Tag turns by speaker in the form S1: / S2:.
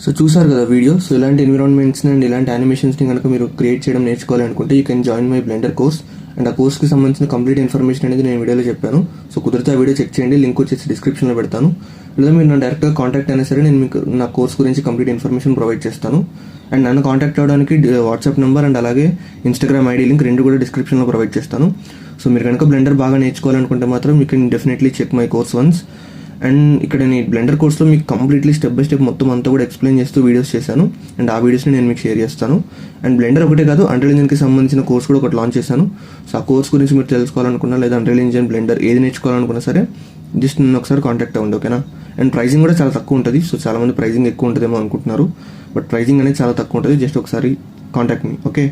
S1: So చూసారు కదా video. So ఇలాంటి ఎన్విరాన్మెంట్స్ని అండ్ ఇలాంటి యానిమేషన్స్ని కనుక మీరు క్రియేట్ చేయడం నేర్చుకోవాలనుకుంటే you can join my Blender course. And ఆ కోర్స్కి సంబంధించిన కంప్లీట్ ఇన్ఫర్మేషన్ అనేది నేను వీడియోలో చెప్పాను. సో కుదిరితే ఆ వీడియో చెక్ చేయండి, లింక్ వచ్చేసి డిస్క్రిప్షన్లో పెడతాను. లేదా మీరు నన్ను డైరెక్ట్గా కాంటాక్ట్ అయినా సరే నేను మీకు నా కోర్స్ గురించి కంప్లీట్ ఇన్ఫర్మేషన్ ప్రొవైడ్ చేస్తాను. అండ్ నన్ను కాంటాక్ట్ అవ్వడానికి వాట్సాప్ నెంబర్ అండ్ అలాగే ఇన్స్టాగ్రామ్ ఐడి లింక్ రెండు కూడా డిస్క్రిప్షన్లో ప్రొవైడ్ చేస్తాను. సో మీరు కనుక బ్లెండర్ బాగా నేర్చుకోవాలనుకుంటే మాత్రం you can definitely check my course once. And ఇక్కడ నేను బ్లెండర్ కోర్స్లో మీకు కంప్లీట్లీ స్టెప్ బై స్టెప్ మొత్తం అంతా కూడా ఎక్స్ప్లెయిన్ చేస్తూ వీడియోస్ చేశాను. అండ్ ఆ వీడియోస్ని నేను మీకు షేర్ చేస్తాను. అండ్ బ్లెండర్ ఒకటే కాదు, అన్రియల్ ఇంజిన్కి సంబంధించిన కోర్స్ కూడా ఒకటి లాంచ్ చేశాను. సో ఆ కోర్స్ గురించి మీరు తెలుసుకోవాలనుకున్నా లేదా అన్రియల్ ఇంజిన్ బ్లెండర్ ఏది నేర్చుకోవాలనుకున్నా సరే జస్ట్ నన్ను ఒకసారి కాంటాక్ట్ అవ్వండి, ఓకేనా. అండ్ ప్రైజింగ్ కూడా చాలా తక్కువ ఉంటుంది. సో చాలామంది ప్రైజింగ్ ఎక్కువ ఉంటుందేమో అనుకుంటున్నారు, బట్ ప్రైజింగ్ అనేది చాలా తక్కువ ఉంటుంది. జస్ట్ ఒకసారి కాంటాక్ట్ మీ, ఓకే.